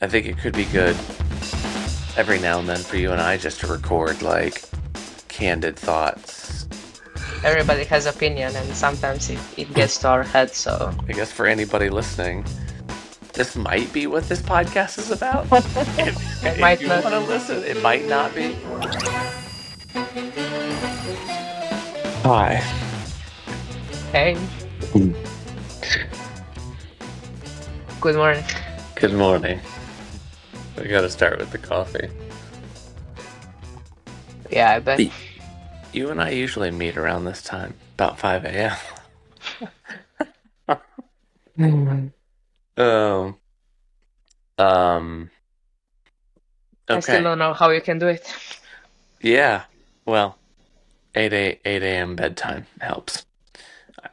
I think it could be good every now and then for you and I just to record like candid thoughts. Everybody has opinion, and sometimes it gets to our head. So I guess for anybody listening, this might be what this podcast is about. it If might you not. want to listen, it might not be. Hi. Hey, good morning. Good morning. We gotta start with the coffee. Yeah, I bet. You and I usually meet around this time, about 5 a.m. Oh, um, I still okay. don't know how you can do it. Yeah. Well, 8 a.m. bedtime helps.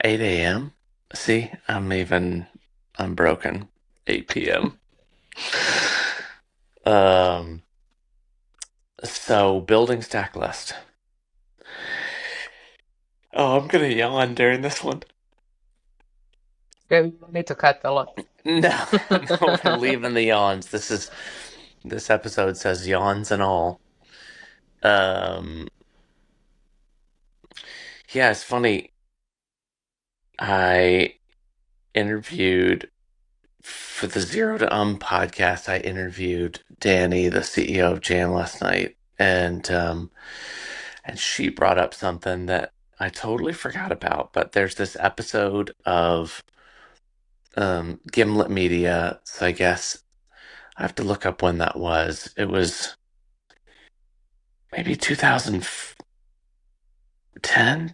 8 a.m.? See, I'm broken. 8 p.m. Um, so building Stacklist. Oh, I'm gonna yawn during this one. Okay, we need to cut a lot. No, no, we're leaving the yawns. This episode says yawns and all. Um, yeah, it's funny. I interviewed for the Zero to podcast. I interviewed Danny, the CEO of Jam, last night, and she brought up something that I totally forgot about. But there's this episode of Gimlet Media. So I guess I have to look up when that was. It was maybe 2010,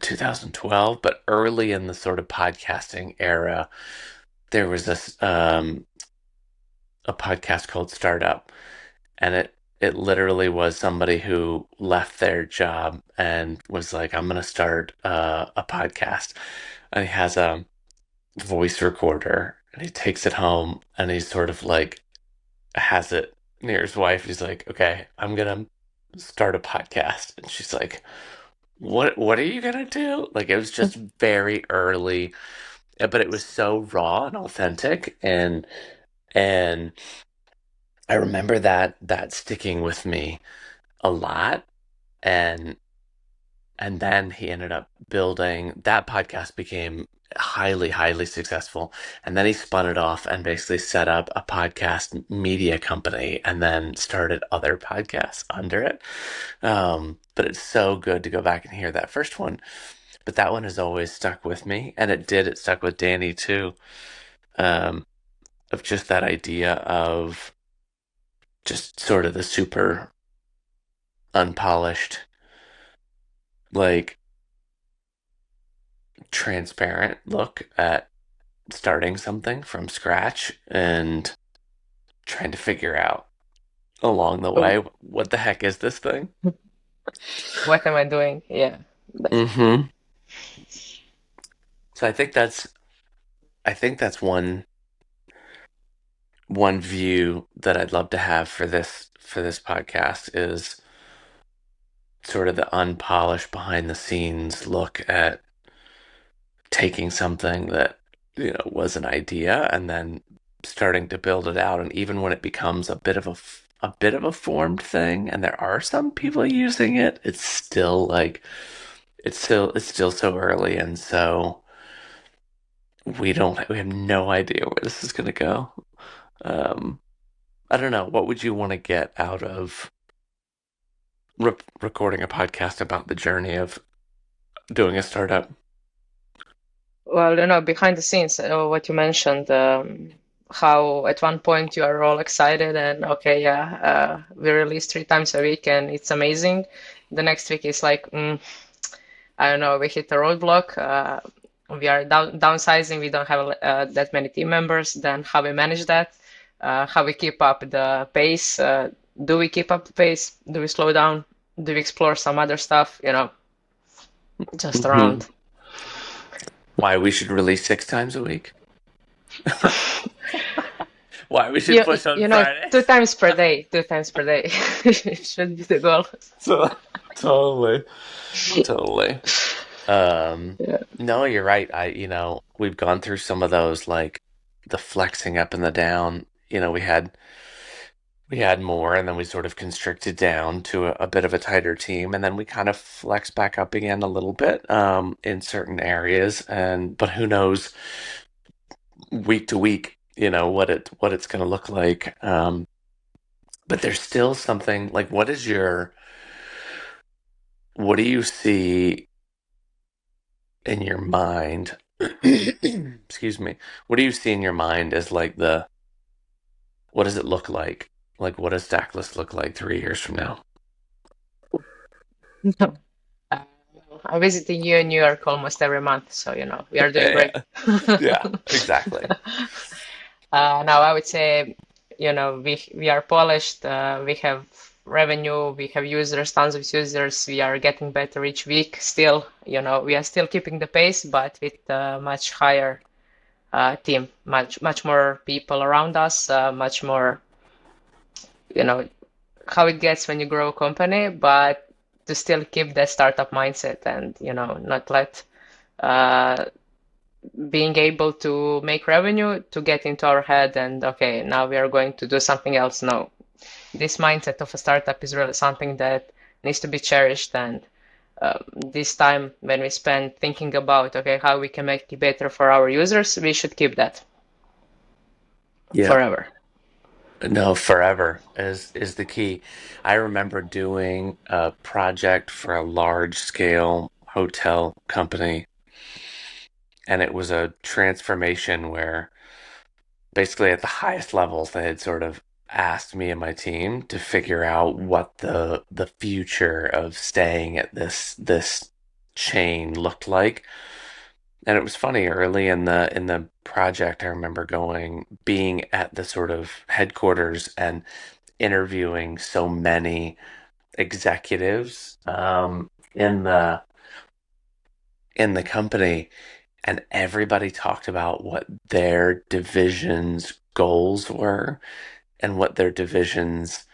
2012, but early in the sort of podcasting era, there was a podcast called Startup, and it literally was somebody who left their job and was like, I'm gonna start a podcast, and he has a voice recorder, and he takes it home, and he's sort of like has it near his wife. He's like, okay, I'm gonna start a podcast, and she's like, what are you gonna do? Like, it was just very early, but it was so raw and authentic, and I remember that sticking with me a lot, and then he ended up building that podcast, became highly successful, and then he spun it off and basically set up a podcast media company and then started other podcasts under it. But it's so good to go back and hear that first one. But that one has always stuck with me, and it stuck with Danny too. um, of just that idea of just sort of the super unpolished, like transparent look at starting something from scratch and trying to figure out along the So way, what the heck is this thing? what am I doing? Yeah. Mm-hmm. So I think that's one view that I'd love to have for this podcast is sort of the unpolished behind the scenes look at taking something that was an idea and then starting to build it out, and even when it becomes a bit of a formed thing and there are some people using it, it's still like it's still so early, and so we have no idea where this is going to go. um I don't know, what would you want to get out of recording a podcast about the journey of doing a startup? Well, behind the scenes, what you mentioned, how at one point you are all excited and okay, yeah, we release 3 times a week and it's amazing. The next week is like, I don't know, we hit a roadblock. We are downsizing. We don't have that many team members. Then how we manage that? How we keep up the pace? Do we keep up the pace? Do we slow down? Do we explore some other stuff? Just Hmm. around. Why we should release 6 times a week? Why we should You, push on you know, two Fridays? times per day. 2 times per day should be the goal. So totally, totally. Yeah. No, you're right. We've gone through some of those, like the flexing up and the down. We had we had more, and then we sort of constricted down to a bit of a tighter team, and then we kind of flexed back up again a little bit in certain areas. And but who knows week to week, what it's going to look like. But there's still something like, what do you see in your mind? Excuse me. What do you see in your mind as like what does it look like? Like, what does Stacklist look like 3 years from now? Uh, I'm visiting you in New York almost every month, so we are doing great. Yeah, yeah, exactly. Now I would say, we are polished. We have revenue. We have users, tons of users. We are getting better each week. Still, we are still keeping the pace, but with a much higher team, much more people around us, much more, you know, how it gets when you grow a company, but to still keep that startup mindset and not let uh, being able to make revenue to get into our head and okay, now we are going to do something else. No, this mindset of a startup is really something that needs to be cherished. And this time when we spend thinking about okay, how we can make it better for our users, we should keep that Yeah. forever. No, forever is the key. I remember doing a project for a large scale hotel company, and it was a transformation where basically at the highest levels they had sort of asked me and my team to figure out what the future of staying at this chain looked like. And it was funny early in the project, I remember being at the sort of headquarters and interviewing so many executives in the company, and everybody talked about what their division's goals were and what their division's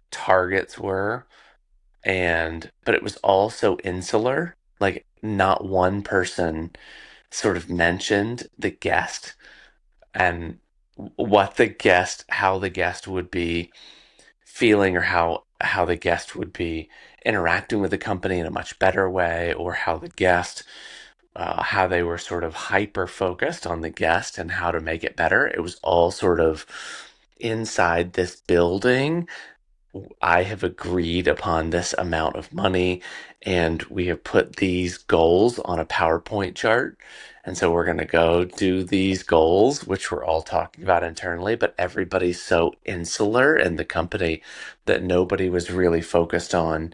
targets were. And but it was all so insular. Like not one person sort of mentioned the guest and how the guest would be feeling, or how the guest would be interacting with the company in a much better way, or how they were sort of hyper focused on the guest and how to make it better. It was all sort of inside this building. I have agreed upon this amount of money, and we have put these goals on a PowerPoint chart. And so we're going to go do these goals, which we're all talking about internally, but everybody's so insular in the company that nobody was really focused on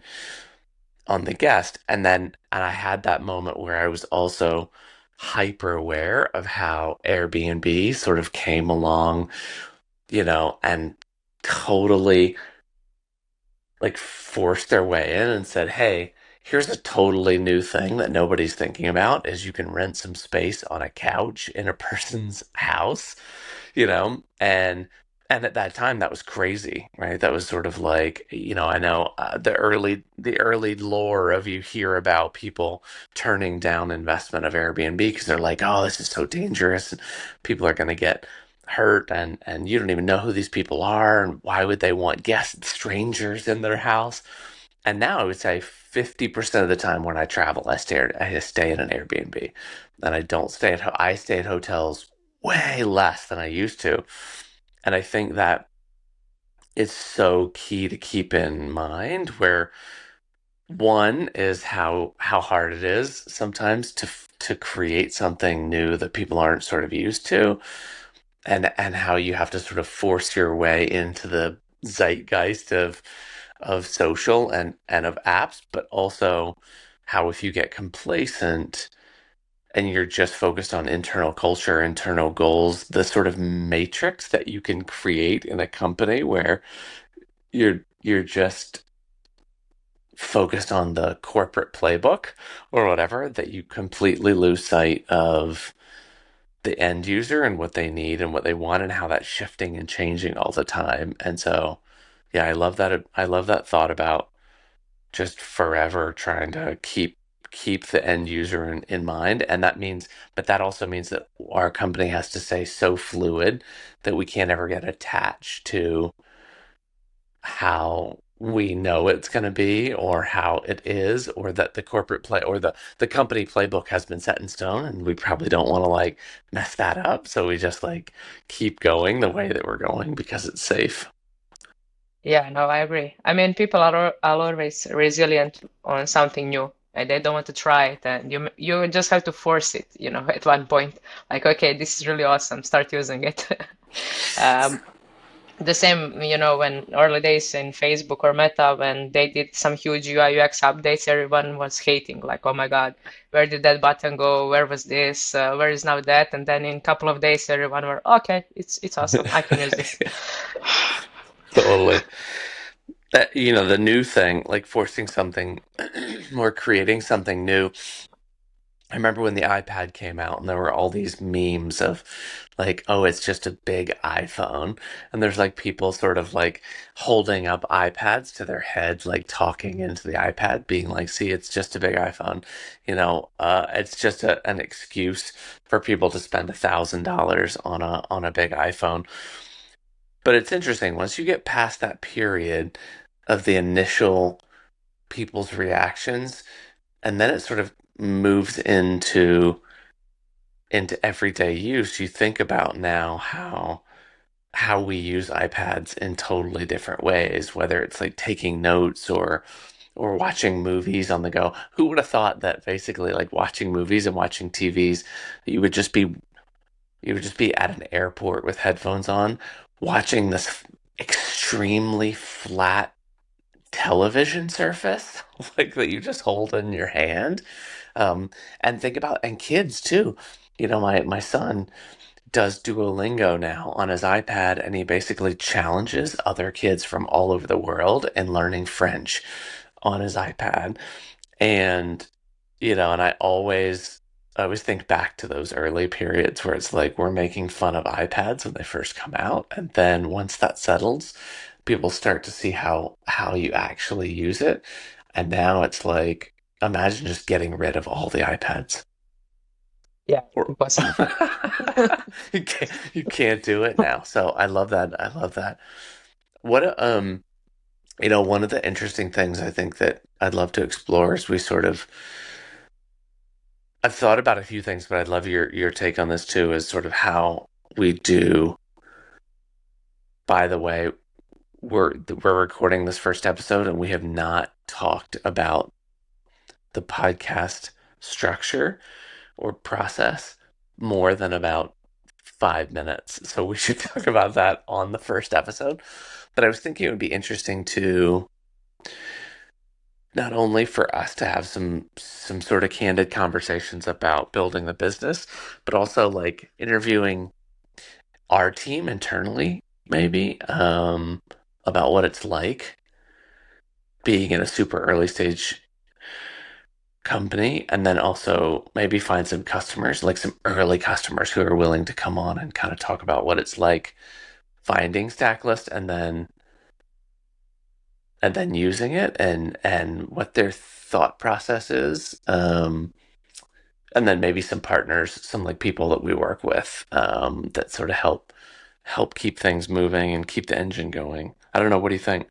the guest. And I had that moment where I was also hyper aware of how Airbnb sort of came along, and totally like forced their way in and said, "Hey, here's a totally new thing that nobody's thinking about is you can rent some space on a couch in a person's house." And at that time that was crazy, right? That was sort of like, I know the early lore of you hear about people turning down investment of Airbnb because they're like, "Oh, this is so dangerous and people are going to get hurt, and you don't even know who these people are, and why would they want guests, strangers in their house?" And now I would say 50% of the time when I travel, I stay in an Airbnb, and I stay at hotels way less than I used to. And I think that is so key to keep in mind, where one is how hard it is sometimes to create something new that people aren't sort of used to, and how you have to sort of force your way into the zeitgeist of social and of apps, but also how if you get complacent and you're just focused on internal culture, internal goals, the sort of matrix that you can create in a company where you're just focused on the corporate playbook or whatever, that you completely lose sight of the end user and what they need and what they want, and how that's shifting and changing all the time. And so, yeah, I love that thought about just forever trying to keep the end user in mind. And that also means that our company has to stay so fluid that we can't ever get attached to how we know it's going to be or how it is, or that the corporate play or the company playbook has been set in stone, and we probably don't want to like mess that up, so we just like keep going the way that we're going because it's safe. Yeah, no, I agree. I mean, people are always resilient on something new, and they don't want to try it, and you just have to force it, at one point. Like, okay, this is really awesome, start using it. Um, the same, when early days in Facebook or Meta, when they did some huge UI UX updates, everyone was hating, like, oh my God, where did that button go? Where was this? Where is now that? And then in a couple of days, everyone were, okay, it's awesome. I can use this. Totally. That, the new thing, like forcing something or creating something new. I remember when the iPad came out and there were all these memes of like, oh, it's just a big iPhone. And there's like people sort of like holding up iPads to their head, like talking into the iPad, being like, see, it's just a big iPhone. It's just an excuse for people to spend $1,000 on a big iPhone. But it's interesting, once you get past that period of the initial people's reactions, and then it sort of moves into everyday use. You think about now how we use iPads in totally different ways, whether it's like taking notes or watching movies on the go. Who would have thought that basically like watching movies and watching TVs, you would just be you would just be at an airport with headphones on, watching this extremely flat television surface like that you just hold in your hand. And think about, and kids too. My son does Duolingo now on his iPad, and he basically challenges other kids from all over the world in learning French on his iPad. And and I always think back to those early periods where it's like we're making fun of iPads when they first come out, and then once that settles, people start to see how you actually use it. And now it's like, imagine just getting rid of all the iPads. Yeah, Or impossible. you can't do it now. So I love that. I love that. One of the interesting things I think that I'd love to explore is we sort of I've thought about a few things, but I'd love your take on this too, is sort of how we do. By the way, we're recording this first episode and we have not talked about the podcast structure or process more than about 5 minutes. So we should talk about that on the first episode. But I was thinking it would be interesting to not only for us to have some sort of candid conversations about building the business, but also like interviewing our team internally, maybe, about what it's like being in a super early stage company, and then also maybe find some customers, like some early customers who are willing to come on and kind of talk about what it's like finding Stacklist, and then using it, and what their thought process is. And then maybe some partners, some like people that we work with, that sort of help keep things moving and keep the engine going. I don't know. What do you think?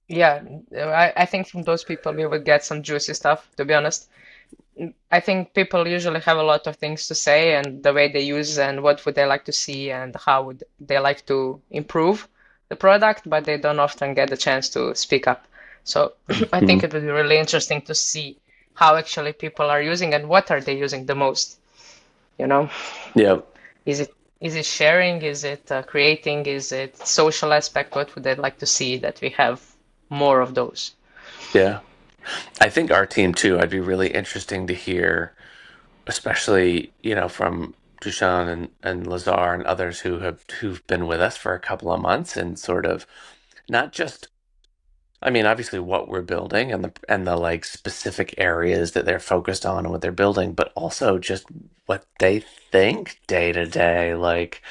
Yeah, I think from those people we would get some juicy stuff, to be honest. I think people usually have a lot of things to say and the way they use and what would they like to see and how would they like to improve the product, but they don't often get the chance to speak up. So I think Mhm. it would be really interesting to see how actually people are using and what are they using the most, you know? Yeah, Is it sharing? Is it creating? Is it social aspect? What would they like to see that we have more of those? yeah. I think our team too. I'd be really interesting to hear, especially from Dushan and Lazar and others who've been with us for a couple of months, and sort of not just, I mean, obviously what we're building and the like specific areas that they're focused on and what they're building, but also just what they think day to day. Like,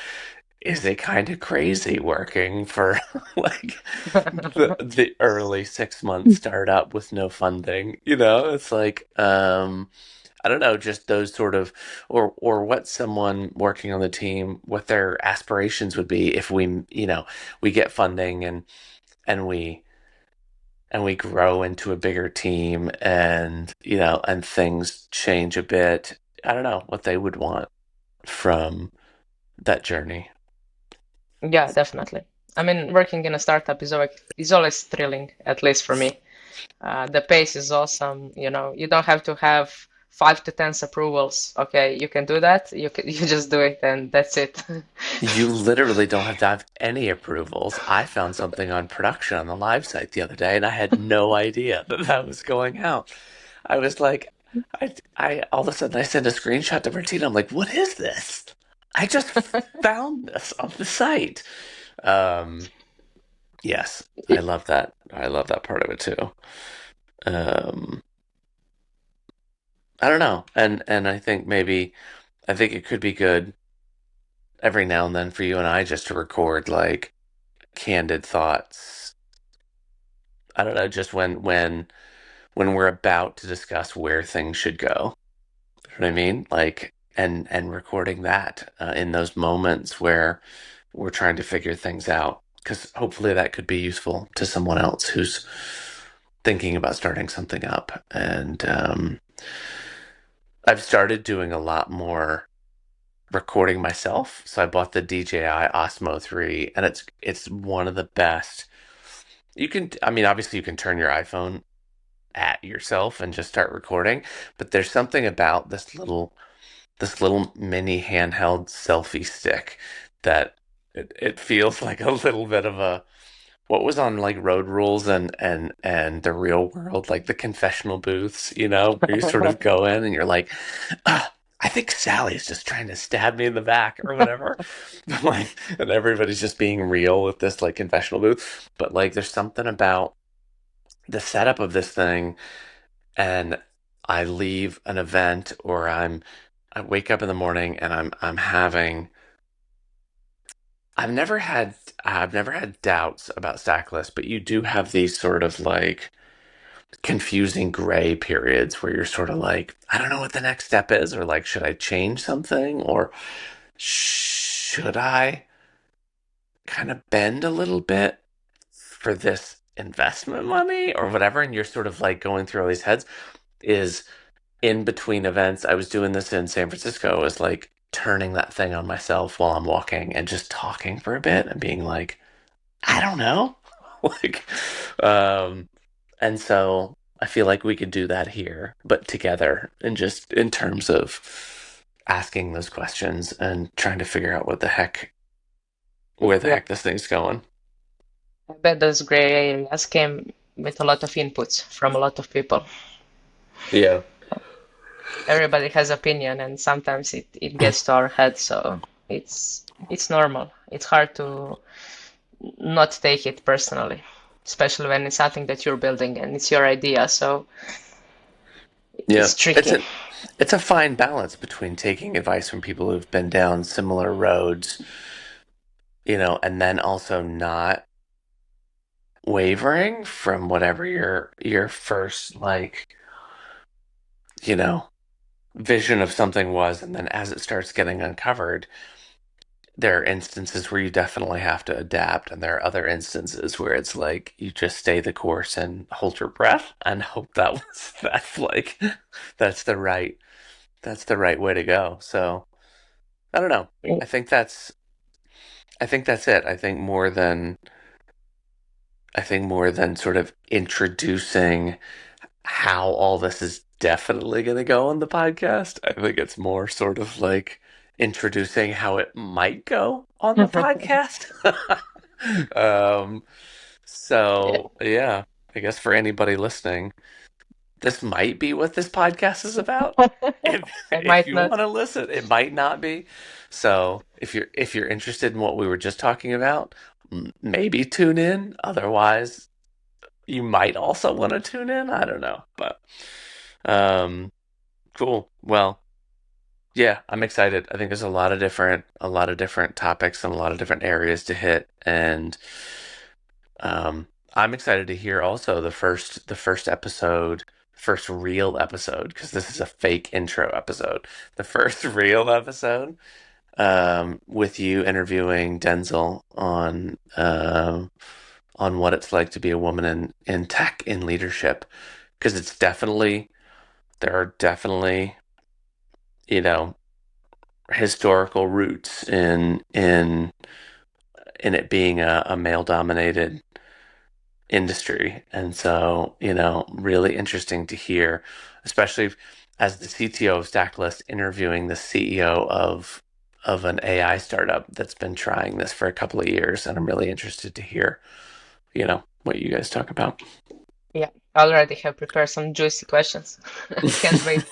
is it kind of crazy working for like the early 6 month startup with no funding? It's like, I don't know, just those sort of, or what someone working on the team, what their aspirations would be if we get funding, and we grow into a bigger team, and and things change a bit. I don't know what they would want from that journey. Yeah, definitely. I mean, working in a startup is always thrilling, at least for me. The pace is awesome. You don't have to have 5 to 10 approvals. Okay, you can do that. You just do it, and that's it. You literally don't have to have any approvals. I found something on production on the live site the other day, and I had no idea that that was going out. I was like, I all of a sudden I sent a screenshot to Martina. I'm like, what is this? I just found this on the site. Um, yes, I love that. I love that part of it too. Um, I don't know, and I think it could be good every now and then for you and I just to record like candid thoughts. I don't know, just when we're about to discuss where things should go. You know what I mean? Like, and recording that in those moments where we're trying to figure things out, because hopefully that could be useful to someone else who's thinking about starting something up. And I've started doing a lot more recording myself. So I bought the DJI Osmo 3, and it's one of the best. You can, I mean, obviously you can turn your iPhone at yourself and just start recording, but there's something about this little mini handheld selfie stick that it feels like a little bit of a what was on like Road Rules and the Real World, like the confessional booths, where you sort of go in and you're like, ah, I think Sally's just trying to stab me in the back or whatever. Like, and everybody's just being real with this like confessional booth. But like there's something about the setup of this thing, and I leave an event, or I wake up in the morning and I'm having I've never had I've never had doubts about Stacklist, but you do have these sort of like confusing gray periods where you're sort of like, I don't know what the next step is, or like, should I change something, or should I kind of bend a little bit for this investment money or whatever? And you're sort of like going through all these heads. Is in between events, I was doing this in San Francisco, is like turning that thing on myself while I'm walking and just talking for a bit and being like, I don't know. like, um, and so I feel like we could do that here, but together, and just in terms of asking those questions and trying to figure out where the Yeah, heck this thing's going. I bet those gray areas came with a lot of inputs from a lot of people. Yeah. Everybody has opinion, and sometimes it gets to our head, so it's normal. It's hard to not take it personally, especially when it's something that you're building and it's your idea, so Yeah. it's tricky. It's a fine balance between taking advice from people who've been down similar roads, and then also not wavering from whatever your first like, you know, vision of something was, and then as it starts getting uncovered, there are instances where you definitely have to adapt, and there are other instances where it's like you just stay the course and hold your breath and hope that's the right that's the right way to go. So I don't know. I think that's I think that's it. I think more than sort of introducing how all this is definitely going to go on the podcast. I think it's more sort of like introducing how it might go on the podcast. um, Yeah. so yeah, I guess for anybody listening, this might be what this podcast is about. If I if might you not. want to listen, it might not be. So if you're interested in what we were just talking about, maybe tune in. Otherwise, you might also want to tune in. I don't know, but um, cool. Well, yeah, I'm excited. I think there's a lot of different topics and a lot of different areas to hit, and I'm excited to hear also the first episode, first real episode, because this is a fake intro episode. The first real episode, with you interviewing Denzel on what it's like to be a woman in tech in leadership. Because it's definitely, there are definitely, you know, historical roots in it being a male dominated industry. And so, really interesting to hear, especially as the CTO of Stacklist interviewing the CEO of an AI startup that's been trying this for a couple of years. And I'm really interested to hear, what you guys talk about. Yeah, I already have prepared some juicy questions. Can't wait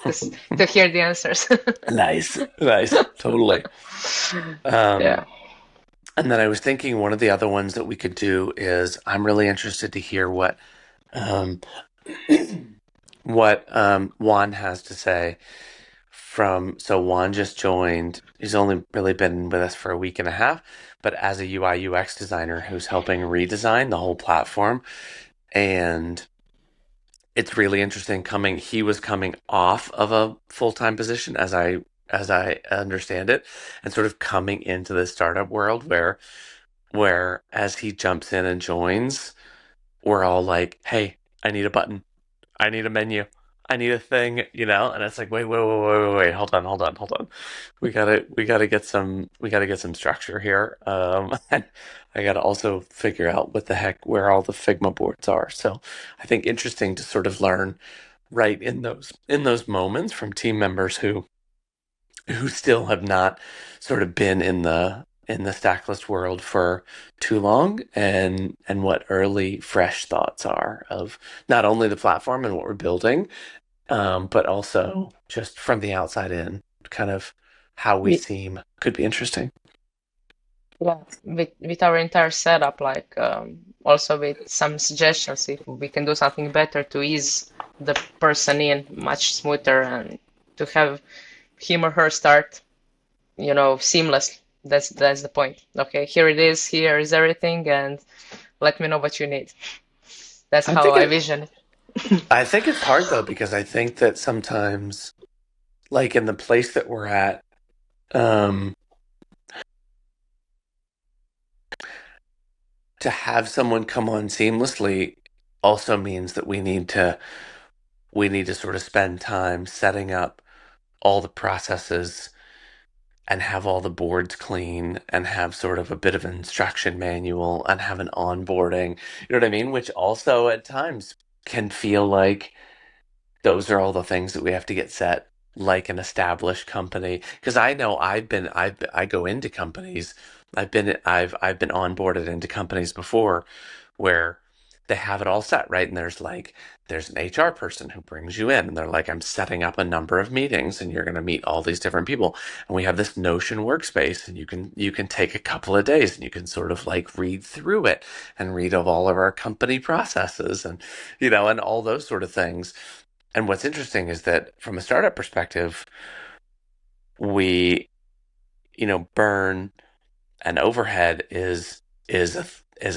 to hear the answers. Nice, nice, totally. Um, Yeah. and then I was thinking one of the other ones that we could do is I'm really interested to hear um, what Juan has to say so Juan just joined. He's only really been with us for a week and a half, but as a UI UX designer who's helping redesign the whole platform. And it's really interesting he was coming off of a full-time position as I understand it, and sort of coming into the startup world where as he jumps in and joins, we're all like, hey, I need a button. I need a menu. I need a thing, and it's like, wait, hold on. We gotta get some structure here. And I gotta also figure out what the heck where all the Figma boards are. So I think interesting to sort of learn right in those moments from team members who still have not sort of been in the Stacklist world for too long, and what early fresh thoughts are of not only the platform and what we're building, but also just from the outside in, kind of how we We, seem could be interesting. yeah, with our entire setup, like also with some suggestions if we can do something better to ease the person in much smoother and to have him or her start, seamless. That's the point. Okay, here it is, here is everything, and let me know what you need. That's I how think I it vision it. I think it's hard though, because I think that sometimes, like in the place that we're at, um, to have someone come on seamlessly also means that we need to sort of spend time setting up all the processes and have all the boards clean and have sort of a bit of an instruction manual and have an onboarding. You know what I mean? Which also at times can feel like those are all the things that we have to get set like an established company. Because I know I go into companies. I've been onboarded into companies before where they have it all set, right? And there's an HR person who brings you in, and they're like, I'm setting up a number of meetings, and you're going to meet all these different people, and we have this Notion workspace, and you can take a couple of days, and you can sort of like read through it and read of all of our company processes, and all those sort of things. And what's interesting is that from a startup perspective, we, burn and overhead is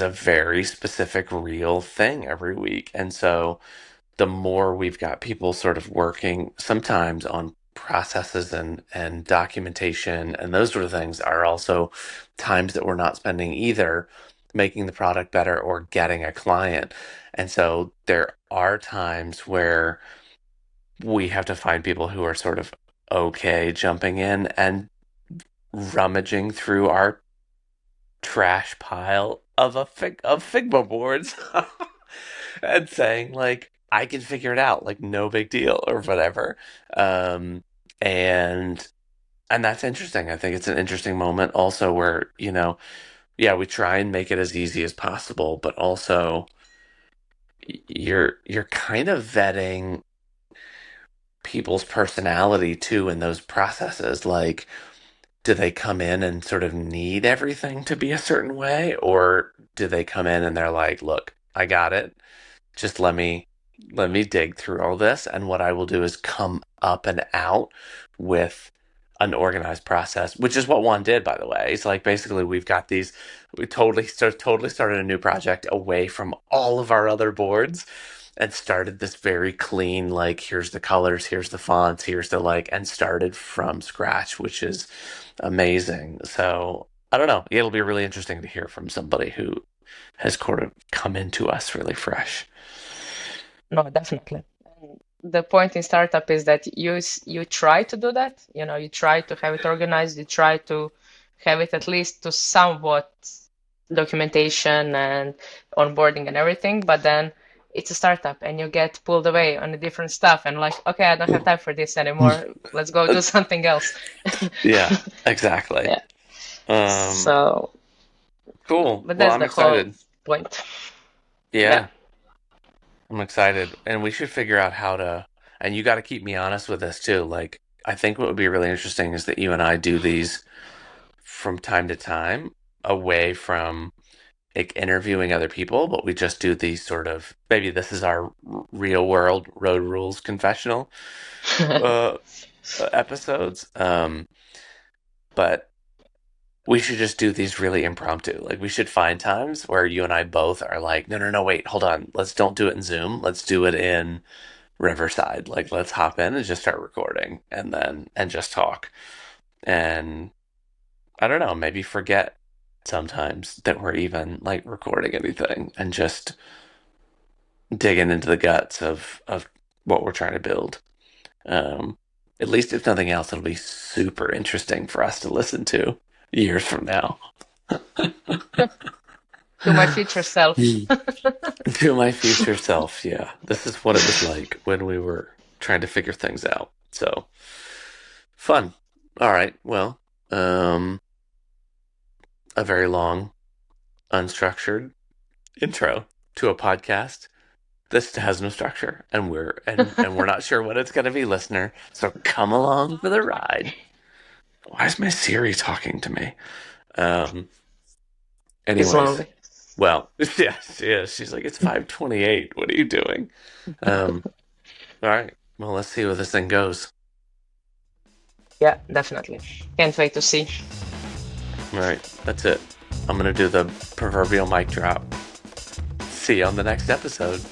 a very specific real thing every week. And so the more we've got people sort of working sometimes on processes and documentation and those sort of things are also times that we're not spending either making the product better or getting a client. And so there are times where we have to find people who are sort of okay jumping in and rummaging through our trash pile of Figma boards and saying like, I can figure it out, like no big deal or whatever. Um, and and that's interesting. I think it's an interesting moment also where, yeah, we try and make it as easy as possible, but also you're kind of vetting people's personality too in those processes. Like, do they come in and sort of need everything to be a certain way, or do they come in and they're like, look, I got it, just let me dig through all this, and what I will do is come up and out with an organized process, which is what Juan did, by the way. It's like basically we totally started a new project away from all of our other boards and started this very clean, like, here's the colors, here's the fonts, here's the like, and started from scratch, which is amazing. So I don't know. It'll be really interesting to hear from somebody has sort of come into us really fresh. No, definitely. And the point in startup is that you try to do that. You try to have it organized. You try to have it at least to somewhat documentation and onboarding and everything. But then it's a startup, and you get pulled away on the different stuff, and like, okay, I don't have time for this anymore. Let's go do something else. Yeah, exactly. Yeah. Um, So, cool. but Well, that's I'm the whole excited. point. Yeah. Yeah, I'm excited. And we should figure out how to, and you got to keep me honest with this too. Like, I think what would be really interesting is that you and I do these from time to time away from like interviewing other people, but we just do these sort of maybe this is our real world road rules confessional uh, episodes. But we should just do these really impromptu. Like we should find times where you and I both are like, no, no, no, wait, hold on. Let's don't do it in Zoom. Let's do it in Riverside. Like let's hop in and just start recording and just talk. And I don't know, maybe forget sometimes that we're even like recording anything and just digging into the guts of what we're trying to build. Um, at least if nothing else, it'll be super interesting for us to listen to years from now. To my future self. To my future self, yeah. This is what it was like when we were trying to figure things out. So fun. All right. Well, um, a very long, unstructured intro to a podcast. This has no structure, and we're not sure what it's gonna be, listener. So come along for the ride. Why is my Siri talking to me? Um. It's Anyways, lonely. well, yeah, she is. She's like, it's 5:28. What are you doing? Um. All right. Well, let's see where this thing goes. Yeah, definitely. Can't wait to see. All right. That's it. I'm gonna do the proverbial mic drop. See you on the next episode.